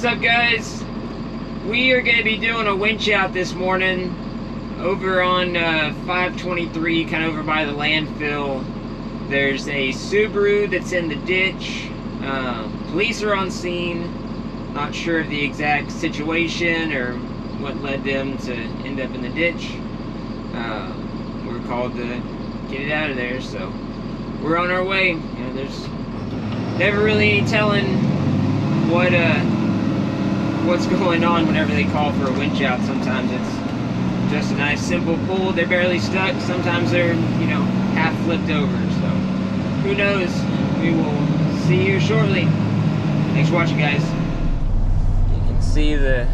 What's up, guys? We are going to be doing a winch out this morning over on 523, kind of over by the landfill. There's a Subaru that's in the ditch. Police are on scene. Not sure of the exact situation or what led them to end up in the ditch. We're called to get it out of there, so we're on our way. You know, there's never really any telling what's going on whenever they call for a winch out. Sometimes it's just a nice simple pull, they're barely stuck. Sometimes they're, you know, half flipped over. So who knows? We will see you shortly. Thanks for watching, guys. You can see the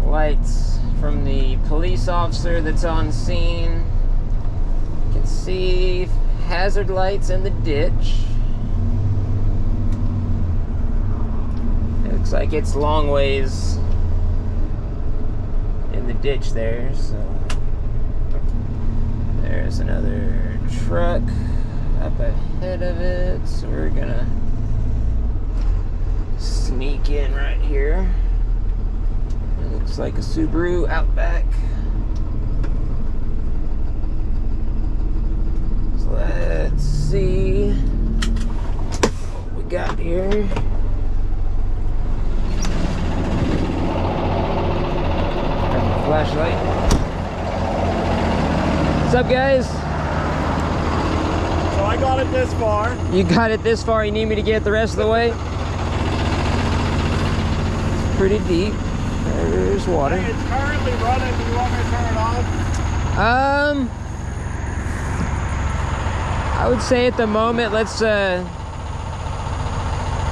lights from the police officer that's on scene. You can see hazard lights in the ditch. It looks like it's long ways in the ditch there, so there's another truck up ahead of it, so we're gonna sneak in right here. It looks like a Subaru Outback. So let's see what we got here. Flashlight. What's up, guys? So I got it this far. You got it this far. You need me to get it the rest of the way? It's pretty deep. There's water. Hey, it's currently running. Do you want me to turn it on? I would say at the moment, let's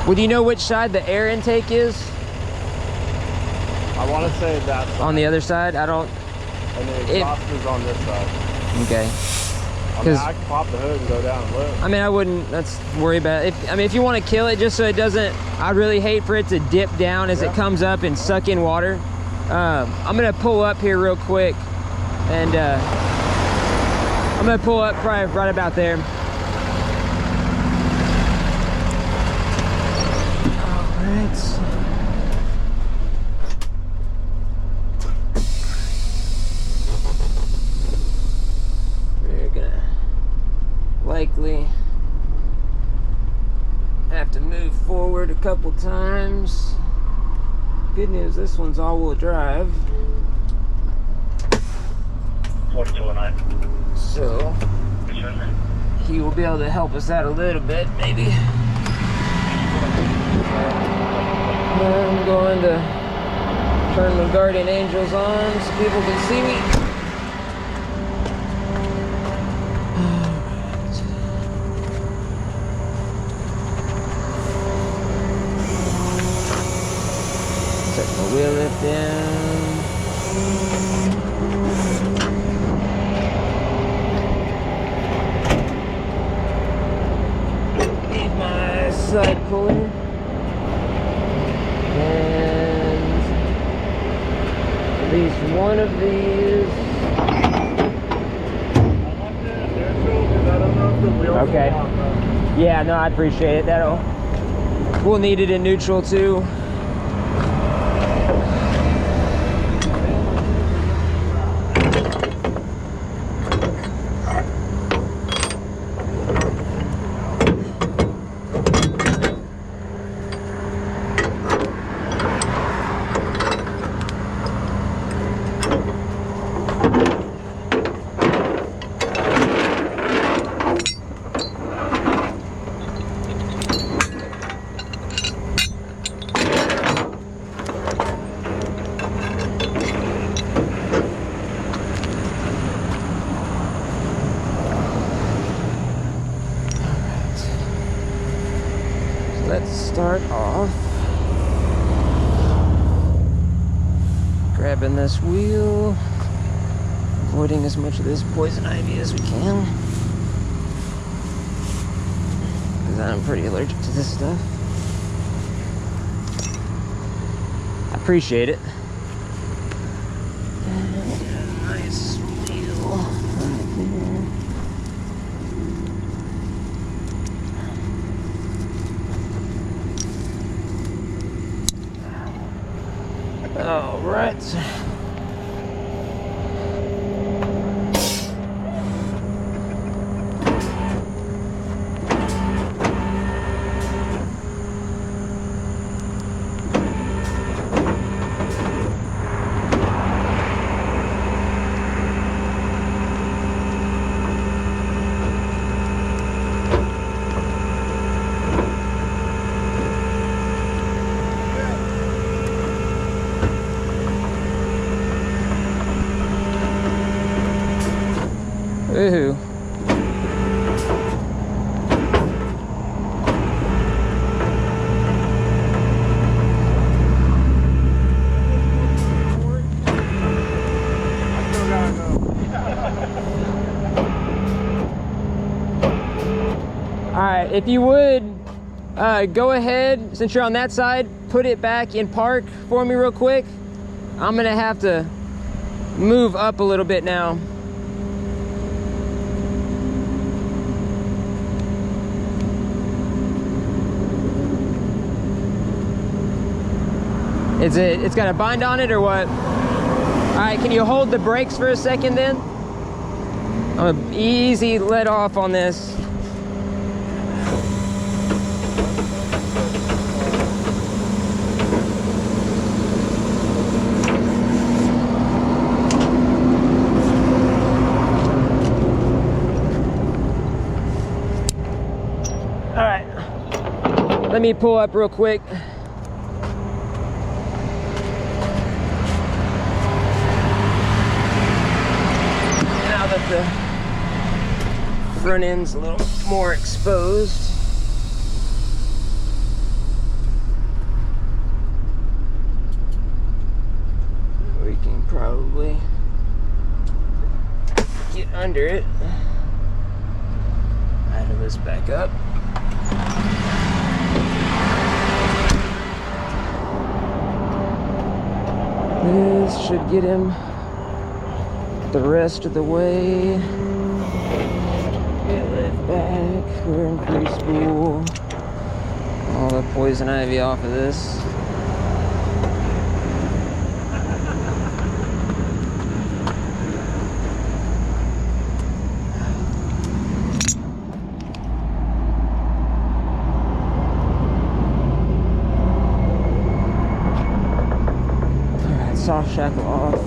would you know which side the air intake is? I want to say that side. On the other side? I don't... And the exhaust is on this side. Okay. I mean, I can pop the hood and go down and look. I mean, I wouldn't, let's worry about it. I mean, if you want to kill it just so it doesn't... I really hate for it to dip down as it comes up and suck in water. I'm going to pull up here real quick. And I'm going to pull up probably right about there. All right. Likely have to move forward a couple times. Good news, this one's all-wheel drive. 4209. So he will be able to help us out a little bit, maybe. I'm going to turn my guardian angels on so people can see me. Wheel it down. Need my side puller. And at least one of these. Okay. Yeah, no, I appreciate it. We'll need it in neutral too. Let's start off grabbing this wheel, avoiding as much of this poison ivy as we can, because I'm pretty allergic to this stuff. I appreciate it. Nice wheel right there. Ooh. All right, if you would, go ahead, since you're on that side, put it back in park for me real quick. I'm gonna have to move up a little bit now. It's got a bind on it or what? All right, can you hold the brakes for a second then? I'm gonna easy let off on this. All right, let me pull up real quick. The front end's a little more exposed. We can probably get under it. Idle this back up. This should get him the rest of the way. Get it back. We're in preschool. All the poison ivy off of this. All right, soft shackle off.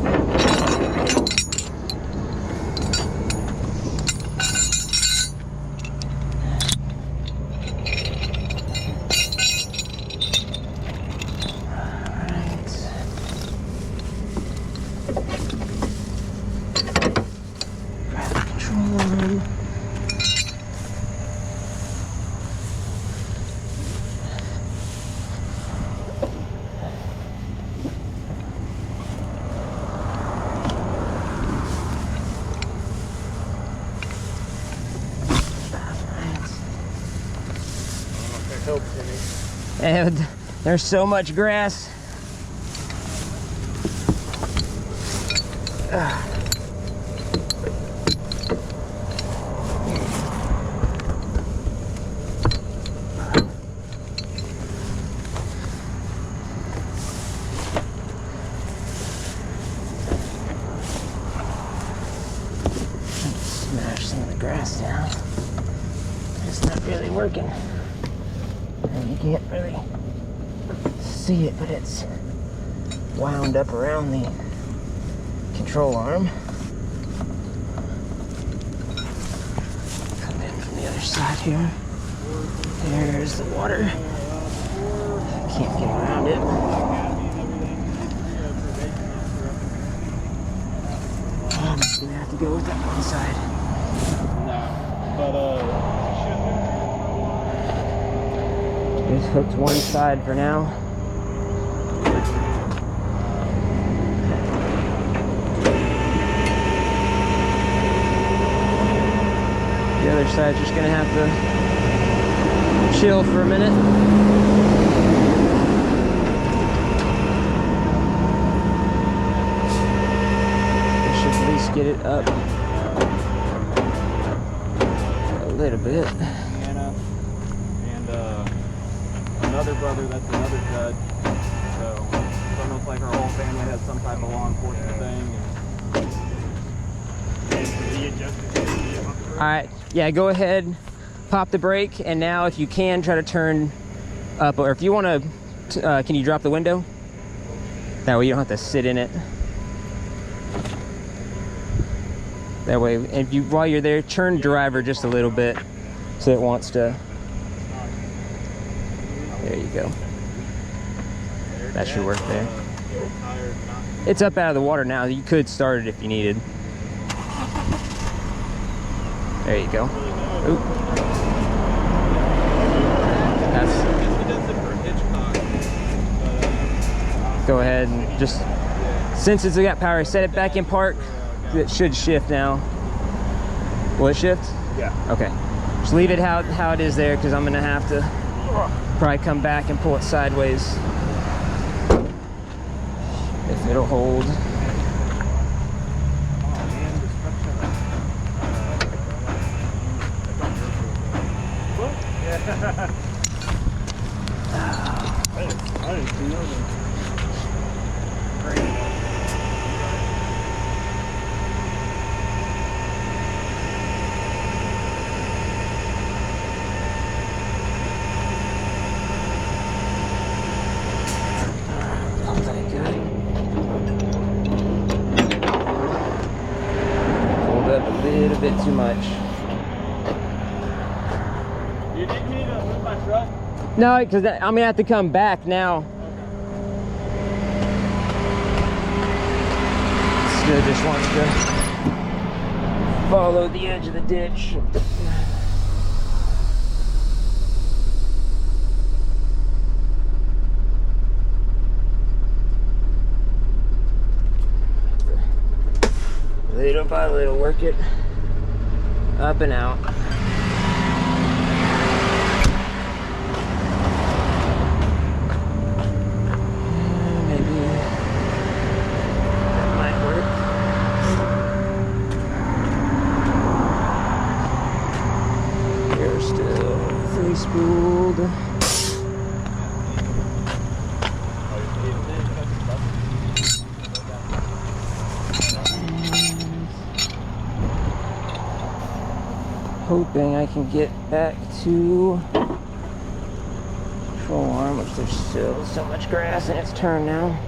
And there's so much grass. Smash some of the grass down. It's not really working. And you can't really see it, but it's wound up around the control arm. Come in from the other side here. There's the water. Can't get around it. I'm just gonna have to go with that one side. Just hooked one side for now. The other side's just gonna have to chill for a minute. I should at least get it up a little bit. Another brother, that's another judge. So It looks like our whole family has some type of law enforcement thing. All right, yeah, go ahead, pop the brake, and now if you can, try to turn up, or if you want to, can you drop the window? That way you don't have to sit in it. That way, if you, while you're there, turn driver just a little bit so it wants to. There you go. That should work there. It's up out of the water now. You could start it if you needed. There you go. Oop. Go ahead and just, since it's got power, set it back in park. It should shift now. Will it shift? Yeah. Okay. Just leave it how it is there, because I'm gonna have to probably come back and pull it sideways if it'll hold. I didn't see nothing. A bit too much. You need me to move my truck? No, because I'm gonna have to come back now. Still just wants to follow the edge of the ditch. Little by little, work it up and out. Maybe that might work. You're still 3-spooled. Hoping I can get back to control arm, which there's still so much grass in its turn now.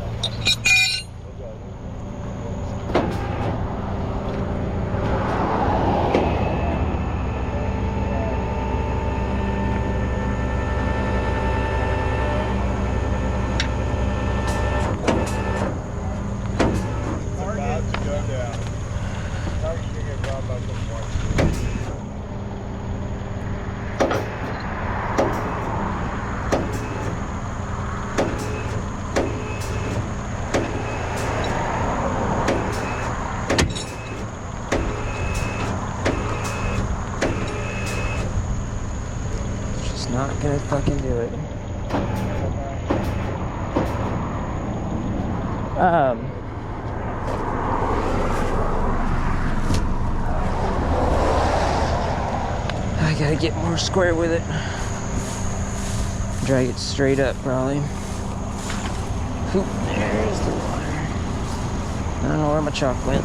Not gonna fucking do it. I gotta get more square with it. Drag it straight up, probably. Oop, there's the water. I don't know where my chalk went.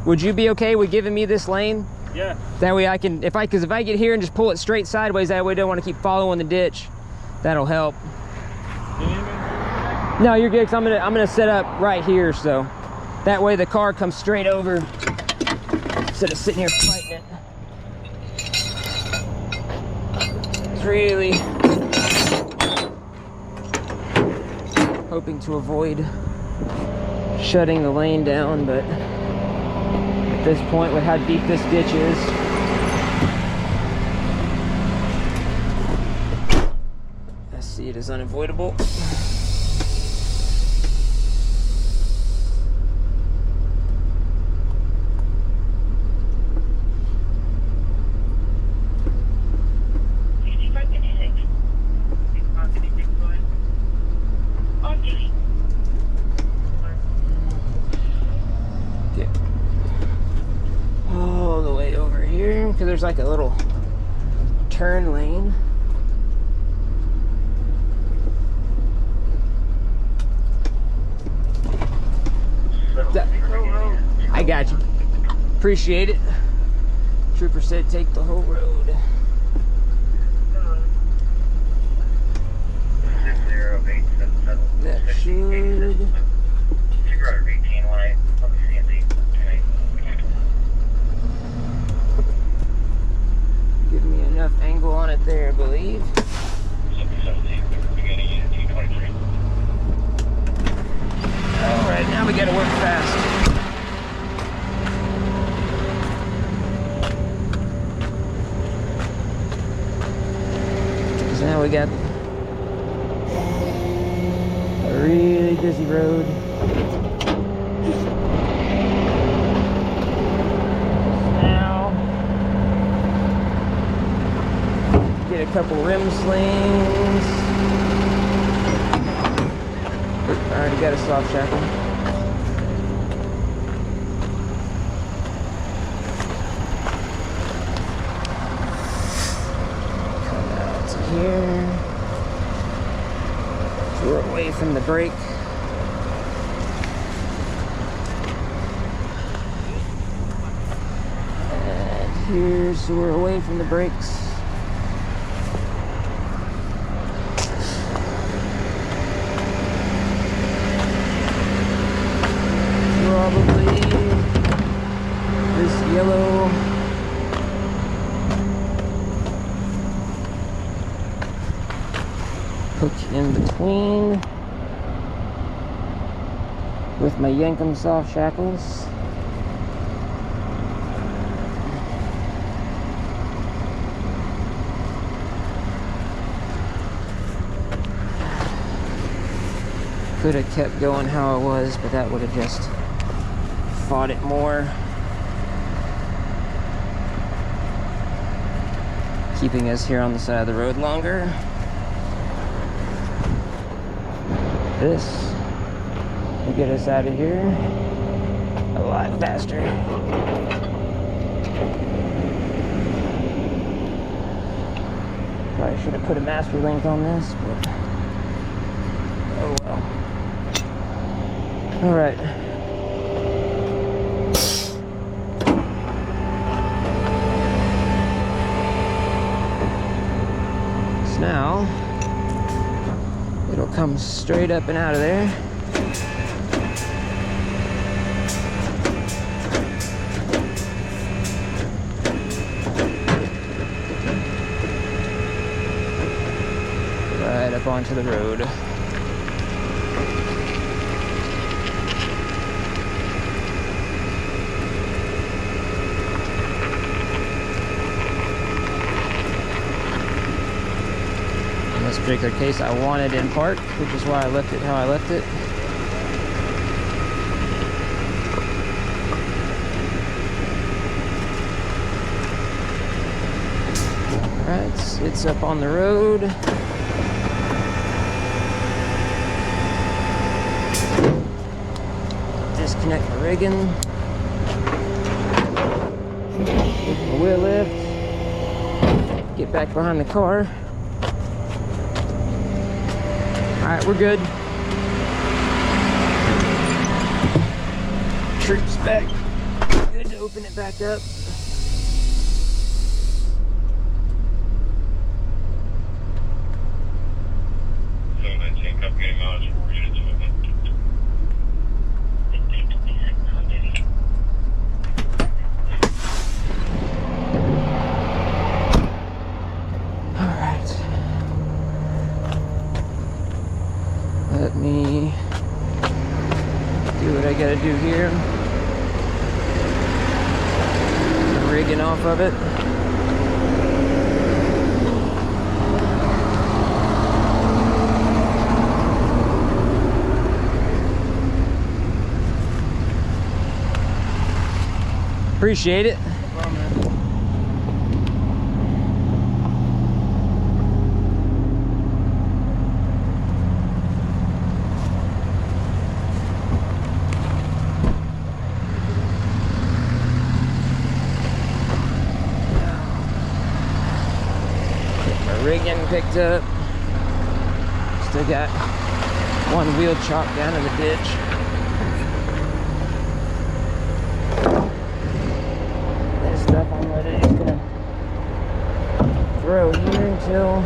Would you be okay with giving me this lane? Yeah. That way I can, because if I get here and just pull it straight sideways, that way I don't want to keep following the ditch. That'll help. You need me to move? No, you're good, because I'm gonna set up right here, so that way the car comes straight over instead of sitting here fighting it. It's really hoping to avoid shutting the lane down, but at this point, with how deep this ditch is, I see it as unavoidable. because there's like a little turn lane. I got you. Appreciate it. Trooper said take the whole road. 60877. That should. Subaru 1818 on the CND. Give me enough angle on it there, I believe. 717, beginning in 1823. Alright, now we gotta work fast. Because now we got a really busy road. Now, get a couple rim slings. I already got a soft shackle. Come out to here. So we're away from the brake. And here, so we're away from the brakes. Probably this yellow hook in between with my Yankum soft shackles. Could have kept going how it was, but that would have just fought it more, keeping us here on the side of the road longer. This will get us out of here a lot faster. Probably should have put a master link on this, but oh well. All right. Now it'll come straight up and out of there. Right up onto the road. In this particular case, I wanted in park, which is why I left it how I left it. Alright, it's up on the road. Disconnect the rigging. Give it a wheel lift. Get back behind the car. Alright, we're good. Troops back. Good to open it back up. Let me do what I gotta do here. Rigging off of it. Appreciate it. getting picked up. Still got one wheel chopped down in the ditch. This stuff I'm literally just gonna throw here until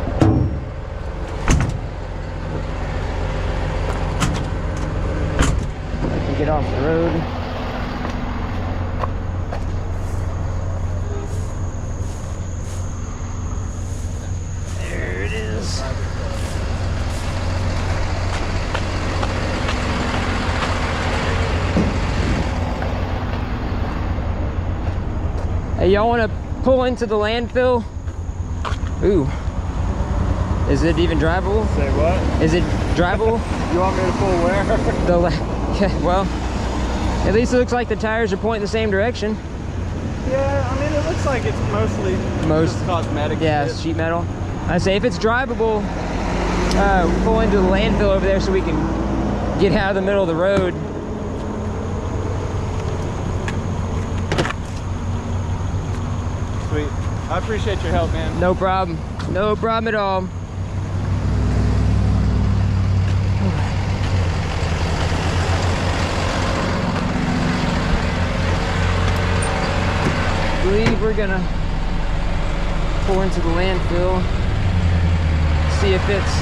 I can get off the road. There it is. Hey, y'all want to pull into the landfill? Ooh. Is it even drivable? Say what? Is it drivable? You want me to pull where? Yeah, well, at least it looks like the tires are pointing the same direction. Yeah, I mean, it looks like it's mostly just cosmetic. Yeah, shit. sheet metal. I say if it's drivable, pull into the landfill over there so we can get out of the middle of the road. Sweet. I appreciate your help, man. No problem. No problem at all. I believe we're gonna pour into the landfill, see if it's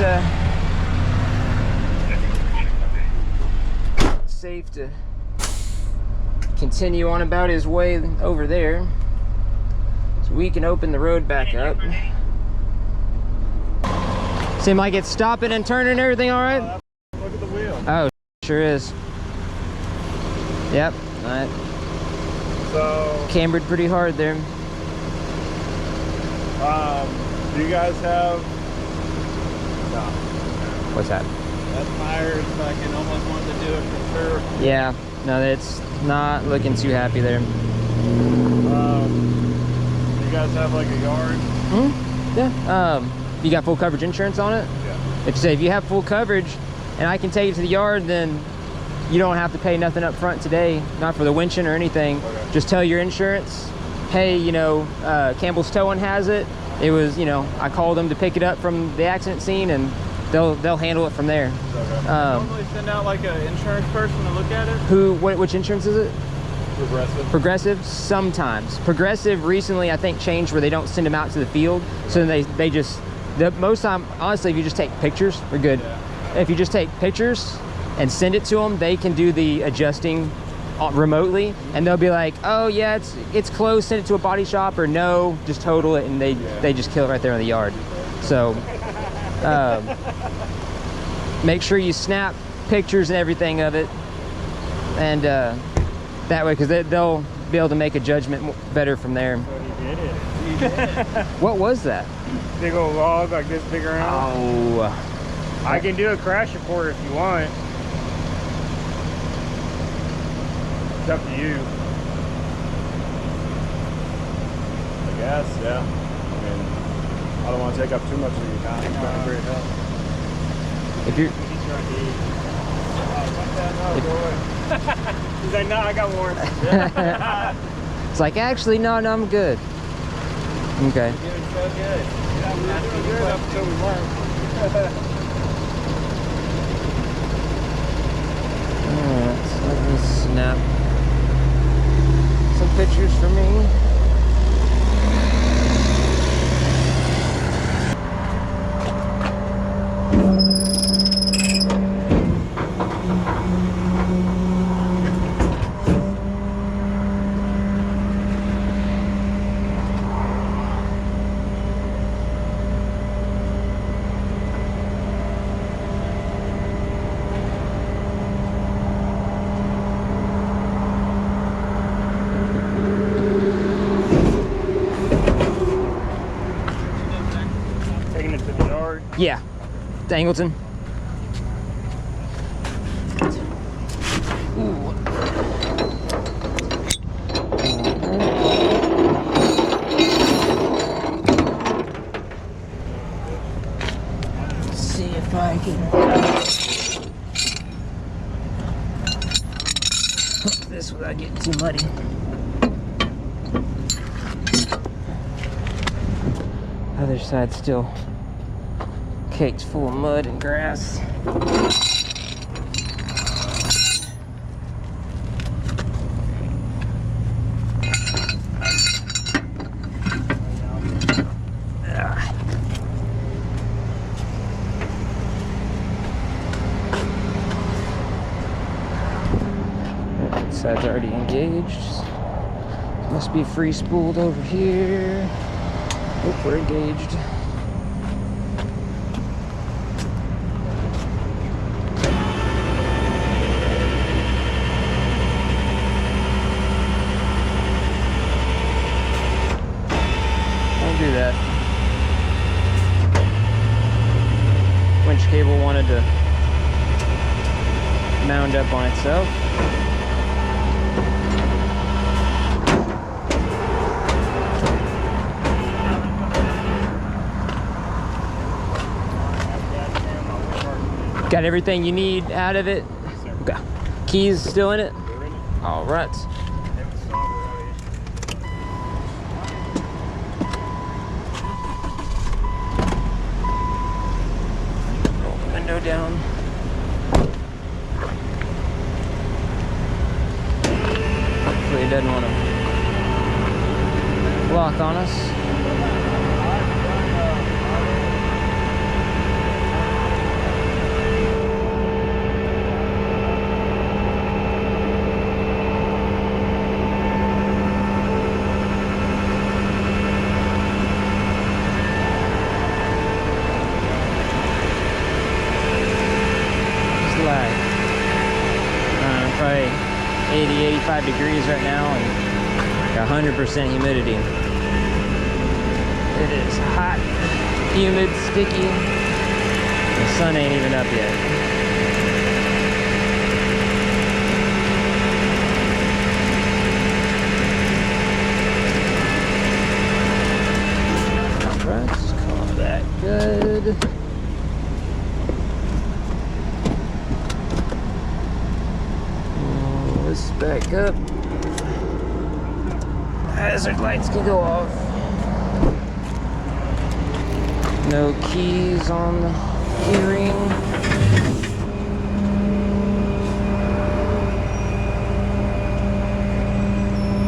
safe to continue on about his way over there, so we can open the road back up. Seem like it's stopping and turning and everything all right? Look at the wheel. Oh, sure is. Yep, all right. So, Cambered pretty hard there. do you guys have? No. What's that? That tire is fucking almost wanting to do it for sure. Yeah, no, it's not looking too happy there. Do you guys have like a yard? Yeah. You got full coverage insurance on it? Yeah. If you have full coverage and I can take it to the yard, then you don't have to pay nothing up front today, not for the winching or anything. Okay. Just tell your insurance, hey, you know, Campbell's Towing has it. It was, you know, I called them to pick it up from the accident scene, and they'll handle it from there. Okay. Normally send out like an insurance person to look at it. Which insurance is it? Progressive. Progressive, sometimes. Progressive recently, I think, changed where they don't send them out to the field. So then they just, most time, honestly, if you just take pictures, we're good. Yeah. If you just take pictures and send it to them, they can do the adjusting remotely, and they'll be like, oh yeah, it's closed, send it to a body shop, or no, just total it, and they just kill it right there in the yard. So make sure you snap pictures and everything of it, and that way, because they'll be able to make a judgment better from there. So he did it. He did it. What was that? Big old log like this big around. Oh, I can do a crash report if you want. It's up to you. I guess, yeah. I mean, I don't want to take up too much of your time. It's been a great help. if you're He's like, no, I got warrants. it's like, actually, no, I'm good. Okay. You're doing so good. Yeah, we were doing good up until we weren't. Alright, so let me snap some pictures for me. Taking it to the yard. Yeah, to Angleton. Let's see if I can hook this without getting too muddy. Other side still caked full of mud and grass. Side's already engaged. Must be free spooled over here. Oh, we're engaged. Don't do that. Winch cable wanted to mound up on itself. Got everything you need out of it? Okay. Keys still in it? All right. Roll the window down. Hopefully it doesn't want to lock on us. Probably 80, 85 degrees right now and 100% humidity. It is hot, humid, sticky. The sun ain't even up yet. All right, let's call that good. Back up. Hazard lights can go off. No keys on the keyring.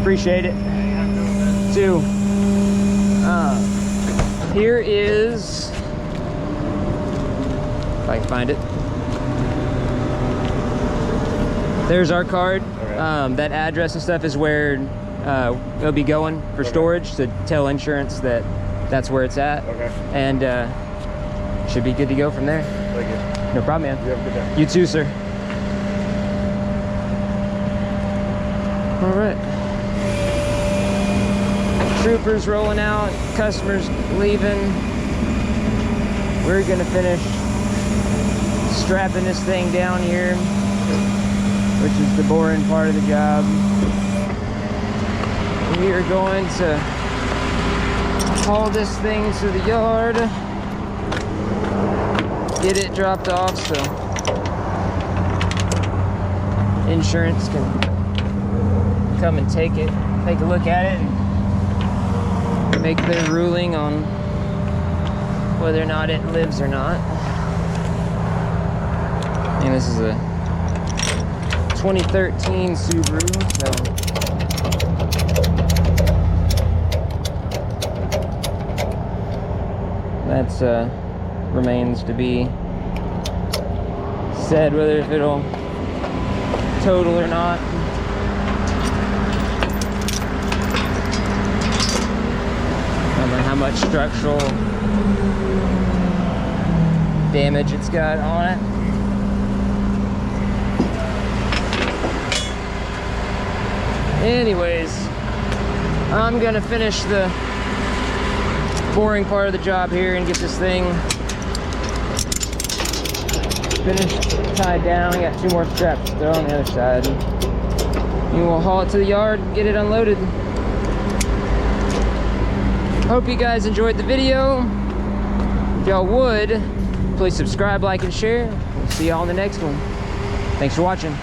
Appreciate it. Two. Here is, if I can find it. There's our card. That address and stuff is where it'll be going for storage, to tell insurance that that's where it's at. Okay. And should be good to go from there. Thank you. No problem, man. You have a good day. You too, sir. All right. Troopers rolling out, customers leaving. We're gonna finish strapping this thing down here, which is the boring part of the job. We are going to haul this thing to the yard, get it dropped off so insurance can come and take a look at it and make their ruling on whether or not it lives or not. And this is a 2013 Subaru, so that's remains to be said whether it'll total or not. I don't know how much structural damage it's got on it. Anyways, I'm gonna finish the boring part of the job here and get this thing finished, tied down. I got 2 more straps to throw on the other side. And we'll haul it to the yard and get it unloaded. Hope you guys enjoyed the video. If y'all would, please subscribe, like, and share. We'll see y'all on the next one. Thanks for watching.